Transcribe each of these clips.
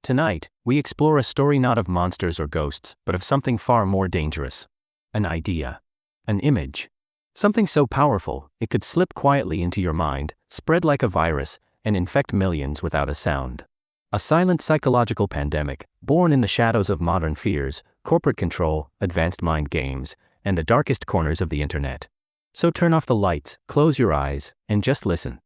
Tonight, we explore a story not of monsters or ghosts, but of something far more dangerous. An idea. An image. Something so powerful, it could slip quietly into your mind, spread like a virus, and infect millions without a sound. A silent psychological pandemic, born in the shadows of modern fears, corporate control, advanced mind games, and the darkest corners of the internet. So turn off the lights, close your eyes, and just listen.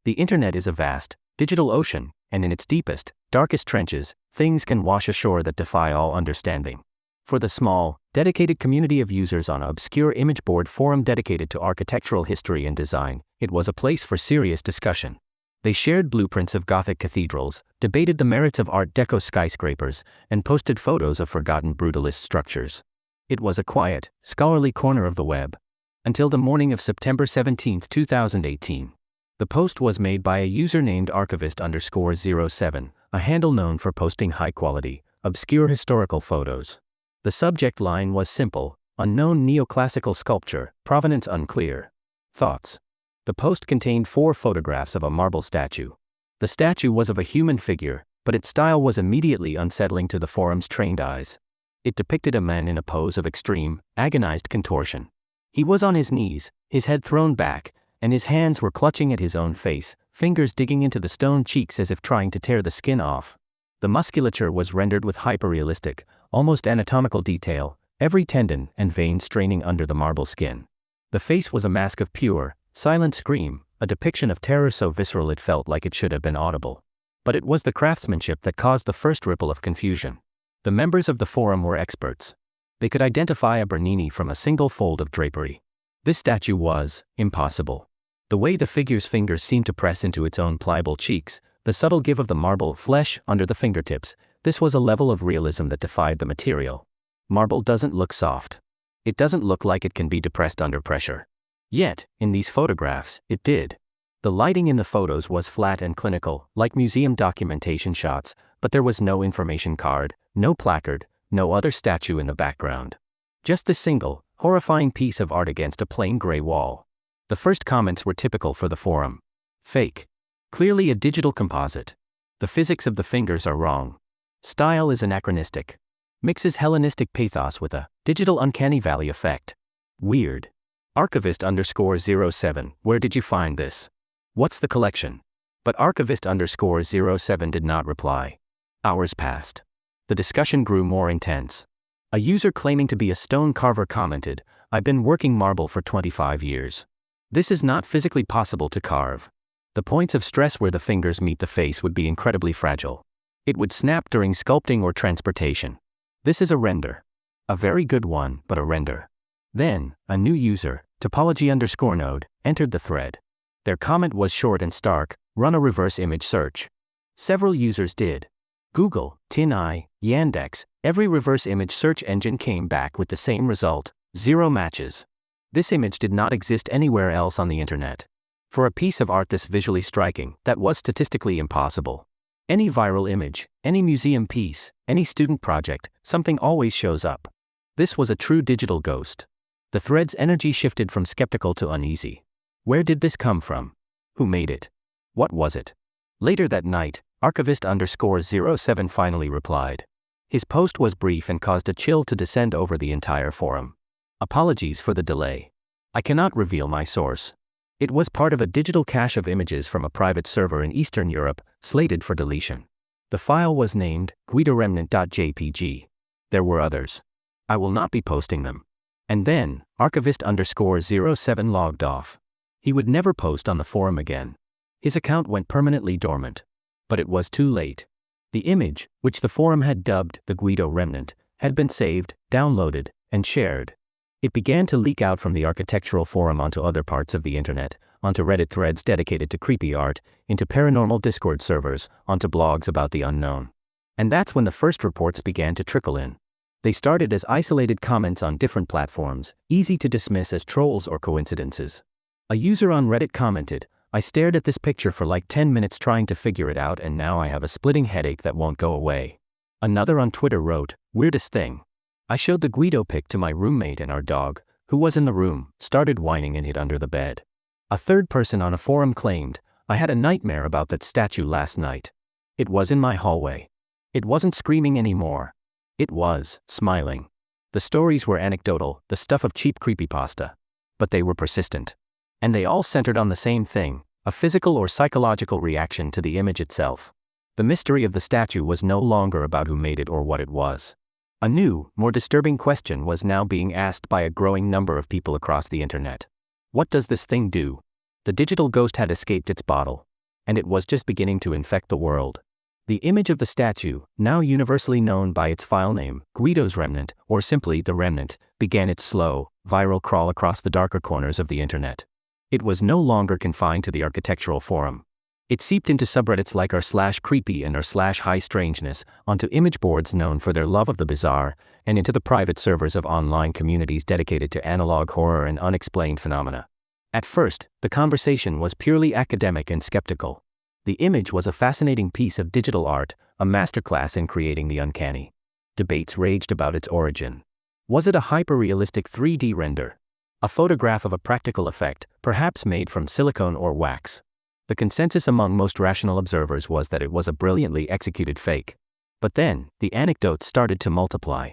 The internet is a vast, digital ocean, and in its deepest, darkest trenches, things can wash ashore that defy all understanding. For the small, dedicated community of users on an obscure image board forum dedicated to architectural history and design, it was a place for serious discussion. They shared blueprints of Gothic cathedrals, debated the merits of Art Deco skyscrapers, and posted photos of forgotten brutalist structures. It was a quiet, scholarly corner of the web. Until the morning of September 17, 2018. The post was made by a user named archivist_07, a handle known for posting high-quality, obscure historical photos. The subject line was simple: unknown neoclassical sculpture, provenance unclear. Thoughts. The post contained 4 photographs of a marble statue. The statue was of a human figure, but its style was immediately unsettling to the forum's trained eyes. It depicted a man in a pose of extreme, agonized contortion. He was on his knees, his head thrown back, and his hands were clutching at his own face, fingers digging into the stone cheeks as if trying to tear the skin off. The musculature was rendered with hyperrealistic, almost anatomical detail, every tendon and vein straining under the marble skin. The face was a mask of pure, silent scream, a depiction of terror so visceral it felt like it should have been audible. But it was the craftsmanship that caused the first ripple of confusion. The members of the forum were experts. They could identify a Bernini from a single fold of drapery. This statue was impossible. The way the figure's fingers seemed to press into its own pliable cheeks, the subtle give of the marble flesh under the fingertips, this was a level of realism that defied the material. Marble doesn't look soft. It doesn't look like it can be depressed under pressure. Yet, in these photographs, it did. The lighting in the photos was flat and clinical, like museum documentation shots, but there was no information card, no placard, no other statue in the background. Just this single, horrifying piece of art against a plain gray wall. The first comments were typical for the forum. Fake. Clearly a digital composite. The physics of the fingers are wrong. Style is anachronistic. Mixes Hellenistic pathos with a digital uncanny valley effect. Weird. Archivist_07, where did you find this? What's the collection? But Archivist_07 did not reply. Hours passed. The discussion grew more intense. A user claiming to be a stone carver commented, "I've been working marble for 25 years. This is not physically possible to carve. The points of stress where the fingers meet the face would be incredibly fragile. It would snap during sculpting or transportation. This is a render. A very good one, but a render." Then, a new user, topology_node, entered the thread. Their comment was short and stark: run a reverse image search. Several users did. Google, TinEye, Yandex, every reverse image search engine came back with the same result: 0 matches. This image did not exist anywhere else on the internet. For a piece of art this visually striking, that was statistically impossible. Any viral image, any museum piece, any student project, something always shows up. This was a true digital ghost. The thread's energy shifted from skeptical to uneasy. Where did this come from? Who made it? What was it? Later that night, Archivist_07 finally replied. His post was brief and caused a chill to descend over the entire forum. Apologies for the delay. I cannot reveal my source. It was part of a digital cache of images from a private server in Eastern Europe, slated for deletion. The file was named guidoremnant.jpg. There were others. I will not be posting them. And then, Archivist_07 logged off. He would never post on the forum again. His account went permanently dormant. But it was too late. The image, which the forum had dubbed the Guido Remnant, had been saved, downloaded, and shared. It began to leak out from the architectural forum onto other parts of the internet, onto Reddit threads dedicated to creepy art, into paranormal Discord servers, onto blogs about the unknown. And that's when the first reports began to trickle in. They started as isolated comments on different platforms, easy to dismiss as trolls or coincidences. A user on Reddit commented, "I stared at this picture for like 10 minutes trying to figure it out, and now I have a splitting headache that won't go away." Another on Twitter wrote, "Weirdest thing. I showed the Guido pic to my roommate, and our dog, who was in the room, started whining and hid under the bed." A third person on a forum claimed, "I had a nightmare about that statue last night. It was in my hallway. It wasn't screaming anymore. It was smiling. The stories were anecdotal, the stuff of cheap creepypasta. But they were persistent. And they all centered on the same thing, a physical or psychological reaction to the image itself. The mystery of the statue was no longer about who made it or what it was. A new, more disturbing question was now being asked by a growing number of people across the internet. What does this thing do? The digital ghost had escaped its bottle. And it was just beginning to infect the world. The image of the statue, now universally known by its file name, Guido's Remnant, or simply The Remnant, began its slow, viral crawl across the darker corners of the internet. It was no longer confined to the architectural forum. It seeped into subreddits like r/creepy and r/high strangeness, onto image boards known for their love of the bizarre, and into the private servers of online communities dedicated to analog horror and unexplained phenomena. At first, the conversation was purely academic and skeptical. The image was a fascinating piece of digital art, a masterclass in creating the uncanny. Debates raged about its origin. Was it a hyper-realistic 3D render? A photograph of a practical effect, perhaps made from silicone or wax? The consensus among most rational observers was that it was a brilliantly executed fake. But then, the anecdotes started to multiply.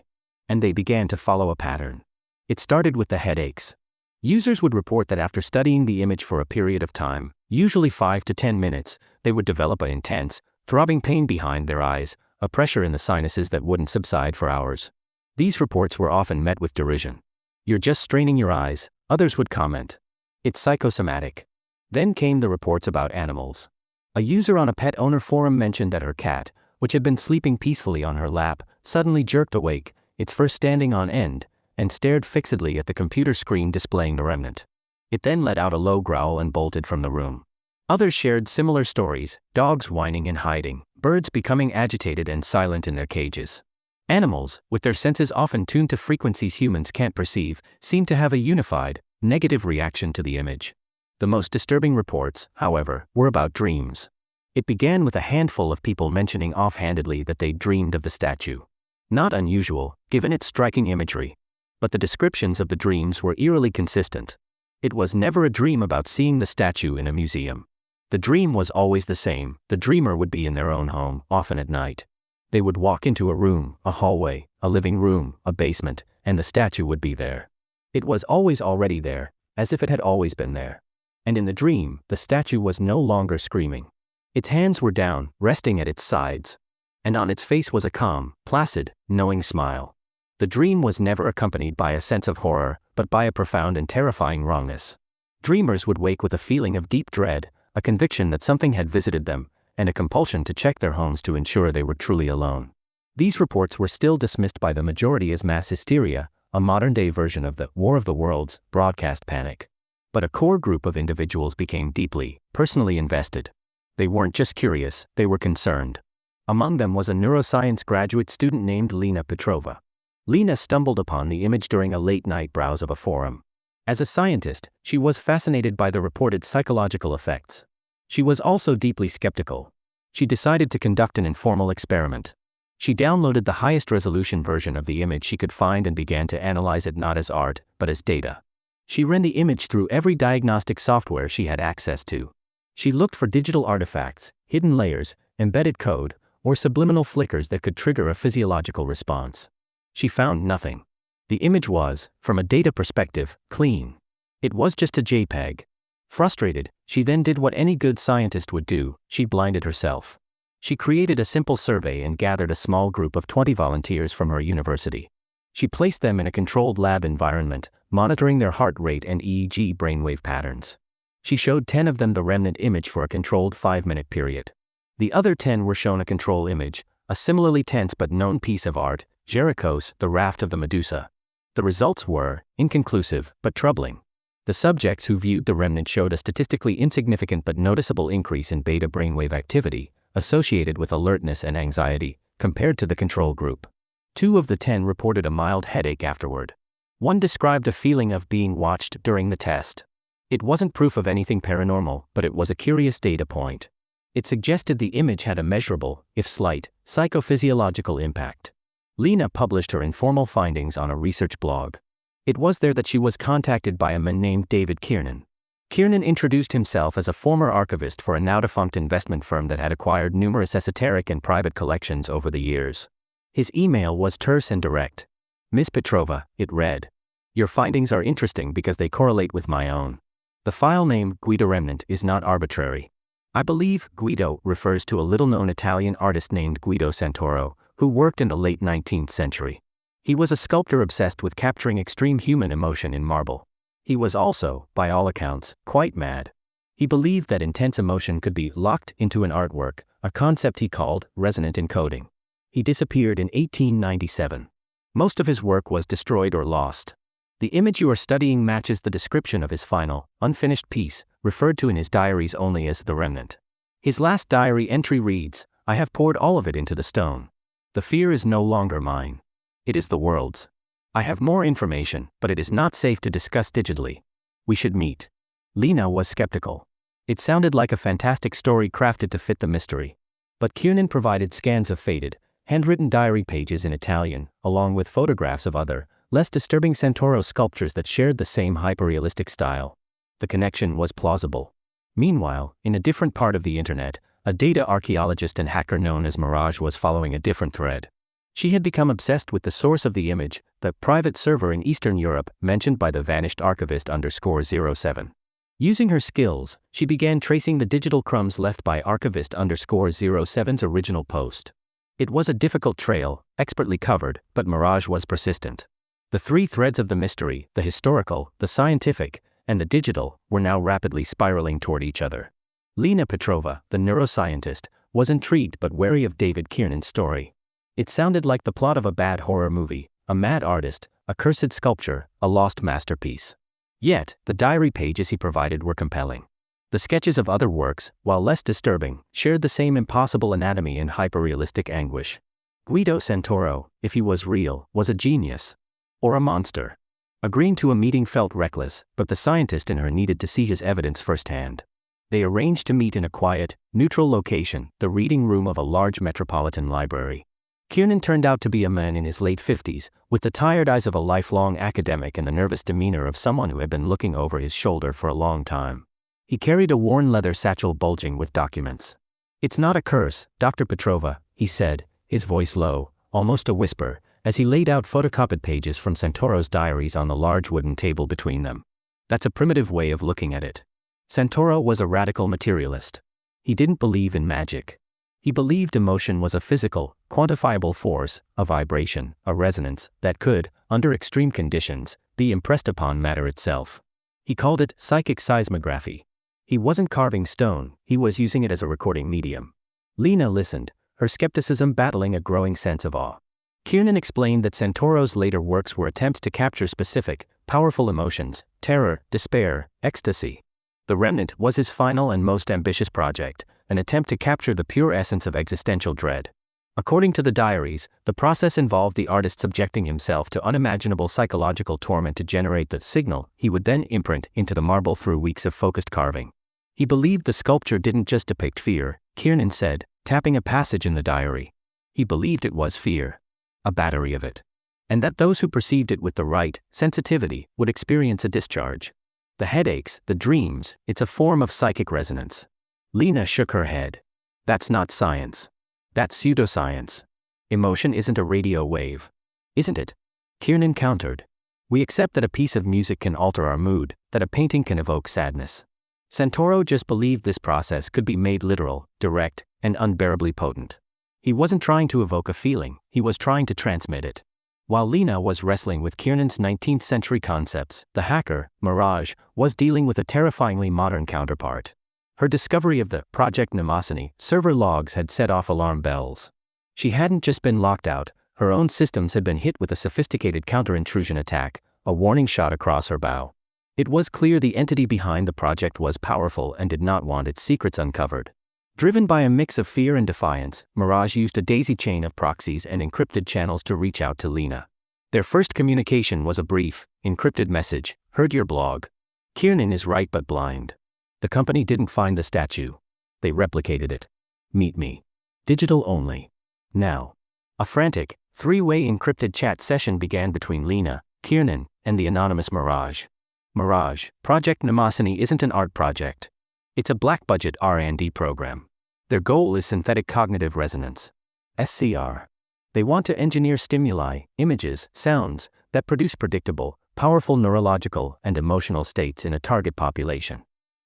And they began to follow a pattern. It started with the headaches. Users would report that after studying the image for a period of time, usually 5 to 10 minutes, they would develop an intense, throbbing pain behind their eyes, a pressure in the sinuses that wouldn't subside for hours. These reports were often met with derision. "You're just straining your eyes," others would comment. "It's psychosomatic." Then came the reports about animals. A user on a pet owner forum mentioned that her cat, which had been sleeping peacefully on her lap, suddenly jerked awake, its fur standing on end, and stared fixedly at the computer screen displaying the remnant. It then let out a low growl and bolted from the room. Others shared similar stories, dogs whining and hiding, birds becoming agitated and silent in their cages. Animals, with their senses often tuned to frequencies humans can't perceive, seemed to have a unified, negative reaction to the image. The most disturbing reports, however, were about dreams. It began with a handful of people mentioning offhandedly that they dreamed of the statue. Not unusual, given its striking imagery. But the descriptions of the dreams were eerily consistent. It was never a dream about seeing the statue in a museum. The dream was always the same. The dreamer would be in their own home, often at night. They would walk into a room, a hallway, a living room, a basement, and the statue would be there. It was always already there, as if it had always been there. And in the dream, the statue was no longer screaming. Its hands were down, resting at its sides. And on its face was a calm, placid, knowing smile. The dream was never accompanied by a sense of horror, but by a profound and terrifying wrongness. Dreamers would wake with a feeling of deep dread, a conviction that something had visited them, and a compulsion to check their homes to ensure they were truly alone. These reports were still dismissed by the majority as mass hysteria, a modern-day version of the War of the Worlds broadcast panic. But a core group of individuals became deeply, personally invested. They weren't just curious, they were concerned. Among them was a neuroscience graduate student named Lena Petrova. Lena stumbled upon the image during a late-night browse of a forum. As a scientist, she was fascinated by the reported psychological effects. She was also deeply skeptical. She decided to conduct an informal experiment. She downloaded the highest-resolution version of the image she could find and began to analyze it not as art, but as data. She ran the image through every diagnostic software she had access to. She looked for digital artifacts, hidden layers, embedded code, or subliminal flickers that could trigger a physiological response. She found nothing. The image was, from a data perspective, clean. It was just a JPEG. Frustrated, she then did what any good scientist would do: she blinded herself. She created a simple survey and gathered a small group of 20 volunteers from her university. She placed them in a controlled lab environment, monitoring their heart rate and EEG brainwave patterns. She showed 10 of them the remnant image for a controlled 5-minute period. The other 10 were shown a control image, a similarly tense but known piece of art, Jericho's The Raft of the Medusa. The results were inconclusive but troubling. The subjects who viewed the remnant showed a statistically insignificant but noticeable increase in beta brainwave activity, associated with alertness and anxiety, compared to the control group. 2 of the 10 reported a mild headache afterward. One described a feeling of being watched during the test. It wasn't proof of anything paranormal, but it was a curious data point. It suggested the image had a measurable, if slight, psychophysiological impact. Lena published her informal findings on a research blog. It was there that she was contacted by a man named David Kiernan. Kiernan introduced himself as a former archivist for a now-defunct investment firm that had acquired numerous esoteric and private collections over the years. His email was terse and direct. "Ms. Petrova," it read. "Your findings are interesting because they correlate with my own. The file name Guido Remnant is not arbitrary. I believe Guido refers to a little-known Italian artist named Guido Santoro, who worked in the late 19th century. He was a sculptor obsessed with capturing extreme human emotion in marble. He was also, by all accounts, quite mad. He believed that intense emotion could be locked into an artwork, a concept he called resonant encoding. He disappeared in 1897. Most of his work was destroyed or lost. The image you are studying matches the description of his final, unfinished piece, referred to in his diaries only as the remnant. His last diary entry reads, "I have poured all of it into the stone. The fear is no longer mine. It is the world's. I have more information, but it is not safe to discuss digitally. We should meet." Lena was skeptical. It sounded like a fantastic story crafted to fit the mystery. But Kiernan provided scans of faded, handwritten diary pages in Italian, along with photographs of other, less disturbing Santoro sculptures that shared the same hyperrealistic style. The connection was plausible. Meanwhile, in a different part of the internet, a data archaeologist and hacker known as Mirage was following a different thread. She had become obsessed with the source of the image, the private server in Eastern Europe mentioned by the vanished archivist _07. Using her skills, she began tracing the digital crumbs left by archivist _07's original post. It was a difficult trail, expertly covered, but Mirage was persistent. The three threads of the mystery, the historical, the scientific, and the digital, were now rapidly spiraling toward each other. Lena Petrova, the neuroscientist, was intrigued but wary of David Kiernan's story. It sounded like the plot of a bad horror movie, a mad artist, a cursed sculpture, a lost masterpiece. Yet, the diary pages he provided were compelling. The sketches of other works, while less disturbing, shared the same impossible anatomy and hyperrealistic anguish. Guido Santoro, if he was real, was a genius. Or a monster. Agreeing to a meeting felt reckless, but the scientist in her needed to see his evidence firsthand. They arranged to meet in a quiet, neutral location, the reading room of a large metropolitan library. Kiernan turned out to be a man in his late 50s, with the tired eyes of a lifelong academic and the nervous demeanor of someone who had been looking over his shoulder for a long time. He carried a worn leather satchel bulging with documents. "It's not a curse, Dr. Petrova," he said, his voice low, almost a whisper, as he laid out photocopied pages from Santoro's diaries on the large wooden table between them. "That's a primitive way of looking at it. Santoro was a radical materialist. He didn't believe in magic. He believed emotion was a physical, quantifiable force, a vibration, a resonance, that could, under extreme conditions, be impressed upon matter itself. He called it psychic seismography. He wasn't carving stone, he was using it as a recording medium." Lena listened, her skepticism battling a growing sense of awe. Kiernan explained that Santoro's later works were attempts to capture specific, powerful emotions, terror, despair, ecstasy. The Remnant was his final and most ambitious project, an attempt to capture the pure essence of existential dread. According to the diaries, the process involved the artist subjecting himself to unimaginable psychological torment to generate the signal he would then imprint into the marble through weeks of focused carving. He believed the sculpture didn't just depict fear, Kiernan said, tapping a passage in the diary. He believed it was fear. A battery of it. And that those who perceived it with the right sensitivity would experience a discharge. The headaches, the dreams, it's a form of psychic resonance. Lena shook her head. "That's not science. That's pseudoscience. Emotion isn't a radio wave. Isn't it?" Kiernan countered. "We accept that a piece of music can alter our mood, that a painting can evoke sadness. Santoro just believed this process could be made literal, direct, and unbearably potent. He wasn't trying to evoke a feeling, he was trying to transmit it." While Lena was wrestling with Kiernan's 19th century concepts, the hacker, Mirage, was dealing with a terrifyingly modern counterpart. Her discovery of the Project Mnemosyne server logs had set off alarm bells. She hadn't just been locked out, her own systems had been hit with a sophisticated counter-intrusion attack, a warning shot across her bow. It was clear the entity behind the project was powerful and did not want its secrets uncovered. Driven by a mix of fear and defiance, Mirage used a daisy chain of proxies and encrypted channels to reach out to Lena. Their first communication was a brief, encrypted message, "Heard your blog. Kiernan is right but blind. The company didn't find the statue. They replicated it. Meet me. Digital only. Now." A frantic, three-way encrypted chat session began between Lena, Kiernan, and the anonymous Mirage. Mirage, Project Mnemosyne isn't an art project. It's a black-budget R&D program. Their goal is synthetic cognitive resonance. SCR. They want to engineer stimuli, images, sounds, that produce predictable, powerful neurological and emotional states in a target population.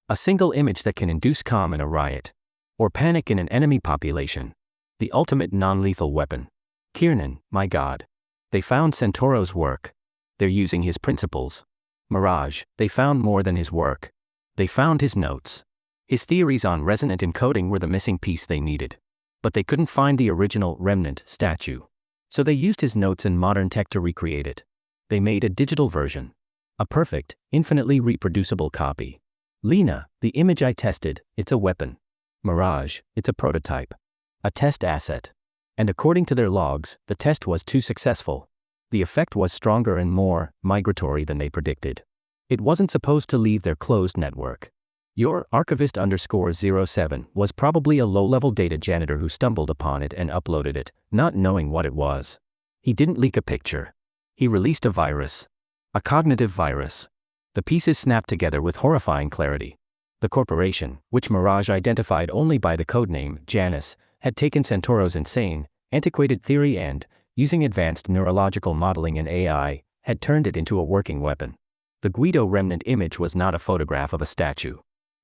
A single image that can induce calm in a riot, or panic in an enemy population. The ultimate non-lethal weapon. Kiernan, my God. They found Santoro's work. They're using his principles. Mirage, they found more than his work. They found his notes. His theories on resonant encoding were the missing piece they needed. But they couldn't find the original remnant statue. So they used his notes and modern tech to recreate it. They made a digital version. A perfect, infinitely reproducible copy. Lena, the image I tested, it's a weapon. Mirage, it's a prototype. A test asset. And according to their logs, the test was too successful. The effect was stronger and more migratory than they predicted. It wasn't supposed to leave their closed network. Your archivist_07 was probably a low-level data janitor who stumbled upon it and uploaded it, not knowing what it was. He didn't leak a picture. He released a virus. A cognitive virus. The pieces snapped together with horrifying clarity. The corporation, which Mirage identified only by the codename Janus, had taken Santoro's insane, antiquated theory and, using advanced neurological modeling and AI, had turned it into a working weapon. The Guido remnant image was not a photograph of a statue.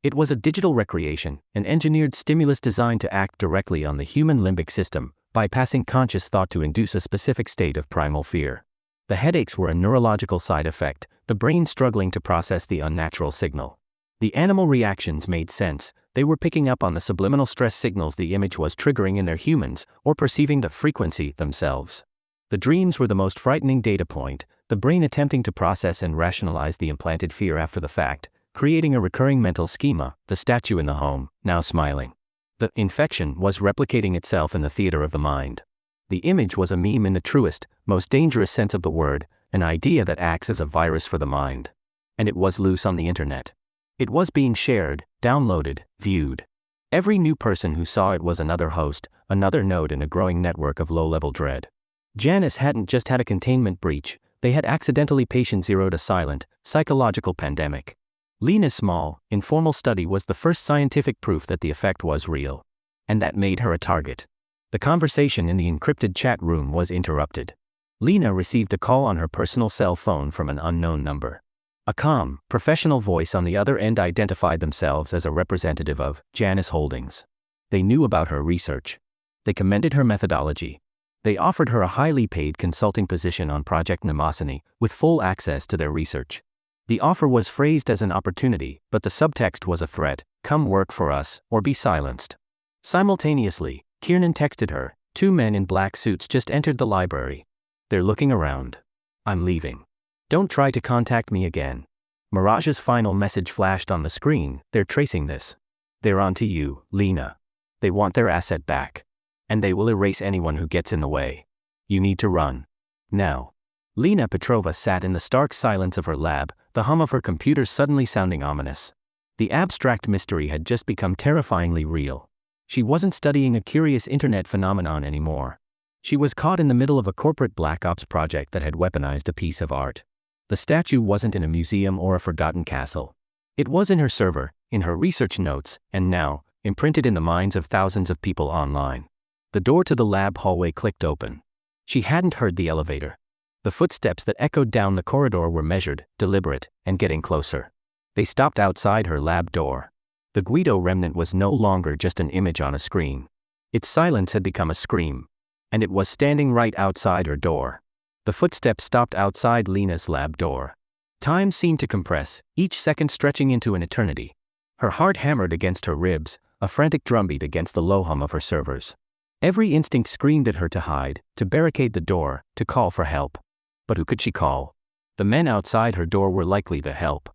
It was a digital recreation, an engineered stimulus designed to act directly on the human limbic system, bypassing conscious thought to induce a specific state of primal fear. The headaches were a neurological side effect, the brain struggling to process the unnatural signal. The animal reactions made sense. They were picking up on the subliminal stress signals the image was triggering in their humans, or perceiving the frequency themselves. The dreams were the most frightening data point, the brain attempting to process and rationalize the implanted fear after the fact, creating a recurring mental schema, the statue in the home, now smiling. The infection was replicating itself in the theater of the mind. The image was a meme in the truest, most dangerous sense of the word, an idea that acts as a virus for the mind. And it was loose on the internet. It was being shared, downloaded, viewed. Every new person who saw it was another host, another node in a growing network of low-level dread. Janus hadn't just had a containment breach, they had accidentally patient zeroed a silent, psychological pandemic. Lena's small, informal study was the first scientific proof that the effect was real. And that made her a target. The conversation in the encrypted chat room was interrupted. Lena received a call on her personal cell phone from an unknown number. A calm, professional voice on the other end identified themselves as a representative of Janus Holdings. They knew about her research. They commended her methodology. They offered her a highly paid consulting position on Project Mnemosyne, with full access to their research. The offer was phrased as an opportunity, but the subtext was a threat: come work for us, or be silenced. Simultaneously, Kiernan texted her, 2 men in black suits just entered the library. They're looking around. I'm leaving. Don't try to contact me again. Mirage's final message flashed on the screen, they're tracing this. They're on to you, Lena. They want their asset back. And they will erase anyone who gets in the way. You need to run. Now. Lena Petrova sat in the stark silence of her lab, the hum of her computer suddenly sounding ominous. The abstract mystery had just become terrifyingly real. She wasn't studying a curious internet phenomenon anymore. She was caught in the middle of a corporate black ops project that had weaponized a piece of art. The statue wasn't in a museum or a forgotten castle. It was in her server, in her research notes, and now, imprinted in the minds of thousands of people online. The door to the lab hallway clicked open. She hadn't heard the elevator. The footsteps that echoed down the corridor were measured, deliberate, and getting closer. They stopped outside her lab door. The Guido remnant was no longer just an image on a screen. Its silence had become a scream. And it was standing right outside her door. The footsteps stopped outside Lena's lab door. Time seemed to compress, each second stretching into an eternity. Her heart hammered against her ribs, a frantic drumbeat against the low hum of her servers. Every instinct screamed at her to hide, to barricade the door, to call for help. But who could she call? The men outside her door were likely to help.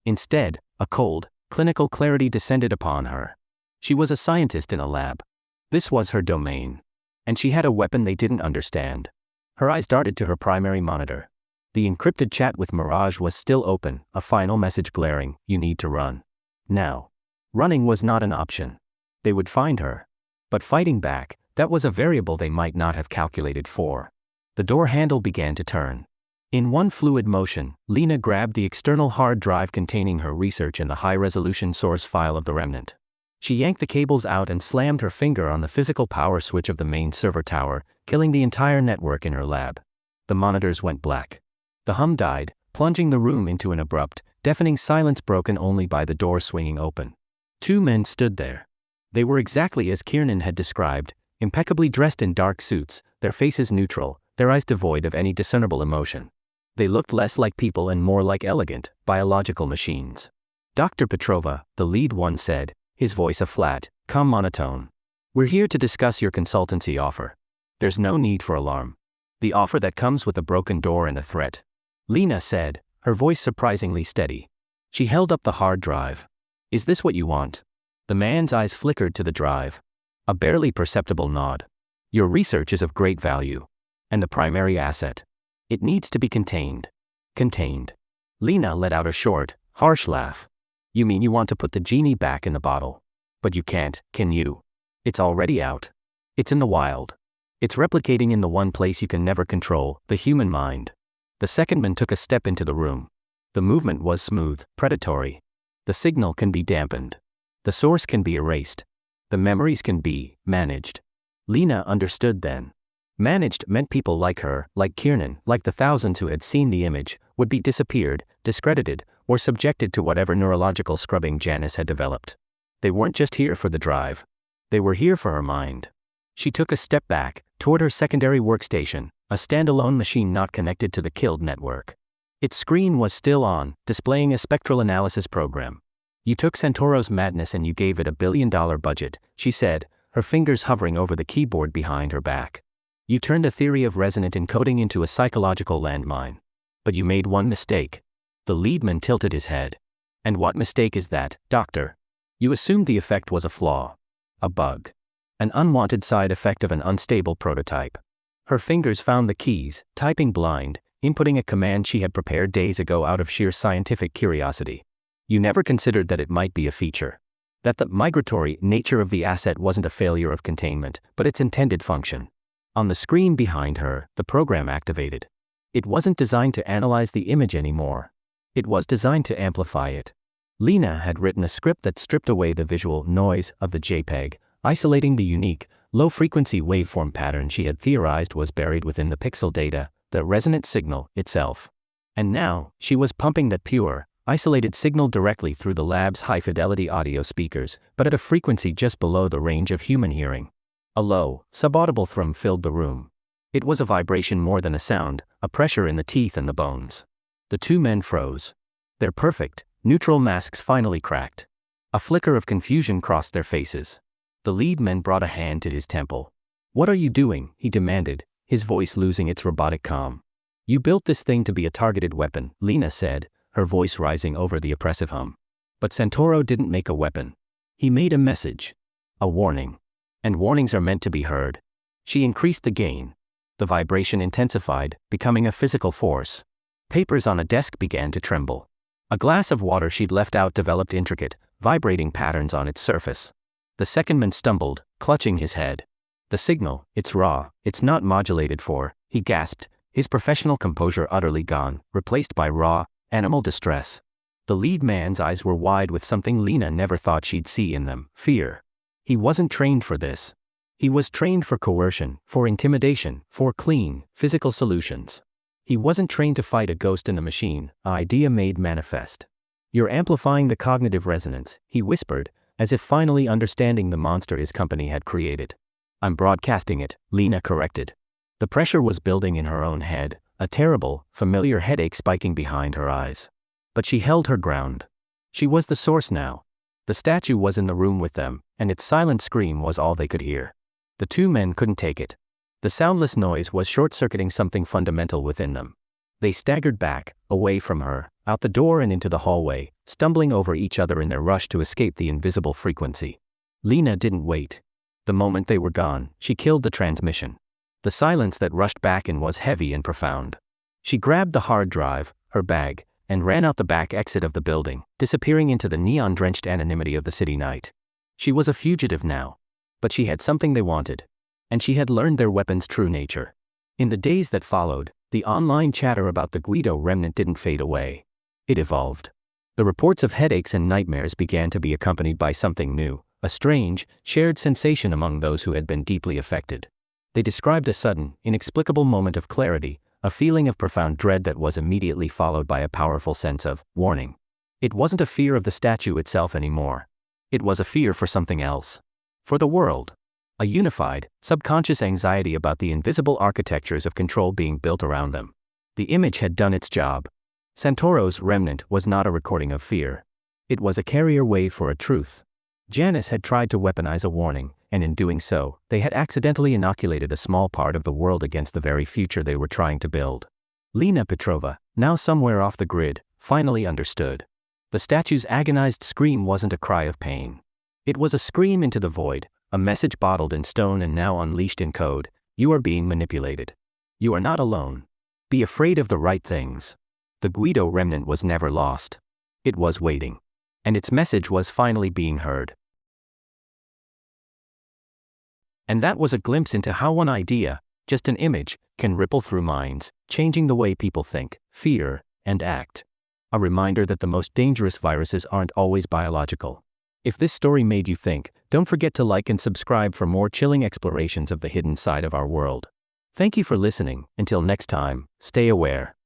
Instead, a cold, clinical clarity descended upon her. She was a scientist in a lab. This was her domain. And she had a weapon they didn't understand. Her eyes darted to her primary monitor. The encrypted chat with Mirage was still open, a final message glaring, you need to run. Now. Running was not an option. They would find her. But fighting back, that was a variable they might not have calculated for. The door handle began to turn. In one fluid motion, Lena grabbed the external hard drive containing her research and the high-resolution source file of the remnant. She yanked the cables out and slammed her finger on the physical power switch of the main server tower, killing the entire network in her lab. The monitors went black. The hum died, plunging the room into an abrupt, deafening silence broken only by the door swinging open. Two men stood there. They were exactly as Kiernan had described, impeccably dressed in dark suits, their faces neutral, their eyes devoid of any discernible emotion. They looked less like people and more like elegant, biological machines. Dr. Petrova, the lead one said, his voice a flat, calm monotone. We're here to discuss your consultancy offer. There's no need for alarm. The offer that comes with a broken door and a threat. Lena said, her voice surprisingly steady. She held up the hard drive. Is this what you want? The man's eyes flickered to the drive. A barely perceptible nod. Your research is of great value. And the primary asset. It needs to be contained. Contained. Lena let out a short, harsh laugh. You mean you want to put the genie back in the bottle? But you can't, can you? It's already out. It's in the wild. It's replicating in the one place you can never control, the human mind. The second man took a step into the room. The movement was smooth, predatory. The signal can be dampened. The source can be erased. The memories can be managed. Lena understood then. Managed meant people like her, like Kiernan, like the thousands who had seen the image, would be disappeared, discredited, or subjected to whatever neurological scrubbing Janice had developed. They weren't just here for the drive. They were here for her mind. She took a step back, toward her secondary workstation, a standalone machine not connected to the killed network. Its screen was still on, displaying a spectral analysis program. You took Santoro's madness and you gave it $1 billion budget, she said, her fingers hovering over the keyboard behind her back. You turned a theory of resonant encoding into a psychological landmine. But you made one mistake. The leadman tilted his head. And what mistake is that, doctor? You assumed the effect was a flaw. A bug. An unwanted side effect of an unstable prototype. Her fingers found the keys, typing blind, inputting a command she had prepared days ago out of sheer scientific curiosity. You never considered that it might be a feature. That the migratory nature of the asset wasn't a failure of containment, but its intended function. On the screen behind her, the program activated. It wasn't designed to analyze the image anymore. It was designed to amplify it. Lena had written a script that stripped away the visual noise of the JPEG, isolating the unique, low-frequency waveform pattern she had theorized was buried within the pixel data, the resonant signal itself. And now, she was pumping that pure, isolated signal directly through the lab's high-fidelity audio speakers, but at a frequency just below the range of human hearing. A low, subaudible thrum filled the room. It was a vibration more than a sound, a pressure in the teeth and the bones. The two men froze. Their perfect, neutral masks finally cracked. A flicker of confusion crossed their faces. The lead man brought a hand to his temple. What are you doing? He demanded, his voice losing its robotic calm. You built this thing to be a targeted weapon, Lena said, her voice rising over the oppressive hum. But Santoro didn't make a weapon. He made a message. A warning. And warnings are meant to be heard. She increased the gain. The vibration intensified, becoming a physical force. Papers on a desk began to tremble. A glass of water she'd left out developed intricate, vibrating patterns on its surface. The second man stumbled, clutching his head. The signal, it's raw, it's not modulated for, he gasped, his professional composure utterly gone, replaced by raw, animal distress. The lead man's eyes were wide with something Lena never thought she'd see in them, fear. He wasn't trained for this. He was trained for coercion, for intimidation, for clean, physical solutions. He wasn't trained to fight a ghost in the machine, an idea made manifest. You're amplifying the cognitive resonance, he whispered, as if finally understanding the monster his company had created. I'm broadcasting it, Lena corrected. The pressure was building in her own head, a terrible, familiar headache spiking behind her eyes. But she held her ground. She was the source now. The statue was in the room with them, and its silent scream was all they could hear. The two men couldn't take it. The soundless noise was short-circuiting something fundamental within them. They staggered back, away from her, out the door and into the hallway, stumbling over each other in their rush to escape the invisible frequency. Lena didn't wait. The moment they were gone, she killed the transmission. The silence that rushed back in was heavy and profound. She grabbed the hard drive, her bag, and ran out the back exit of the building, disappearing into the neon-drenched anonymity of the city night. She was a fugitive now. But she had something they wanted. And she had learned their weapon's true nature. In the days that followed, The online chatter about the Guido remnant didn't fade away. It evolved. The reports of headaches and nightmares began to be accompanied by something new, a strange, shared sensation among those who had been deeply affected. They described a sudden, inexplicable moment of clarity, a feeling of profound dread that was immediately followed by a powerful sense of warning. It wasn't a fear of the statue itself anymore. It was a fear for something else. For the world. A unified, subconscious anxiety about the invisible architectures of control being built around them. The image had done its job. Santoro's remnant was not a recording of fear. It was a carrier wave for a truth. Janus had tried to weaponize a warning, and in doing so, they had accidentally inoculated a small part of the world against the very future they were trying to build. Lena Petrova, now somewhere off the grid, finally understood. The statue's agonized scream wasn't a cry of pain. It was a scream into the void, a message bottled in stone and now unleashed in code. You are being manipulated. You are not alone. Be afraid of the right things. The Guido remnant was never lost. It was waiting. And its message was finally being heard. And that was a glimpse into how one idea, just an image, can ripple through minds, changing the way people think, fear, and act. A reminder that the most dangerous viruses aren't always biological. If this story made you think, don't forget to like and subscribe for more chilling explorations of the hidden side of our world. Thank you for listening. Until next time, stay aware.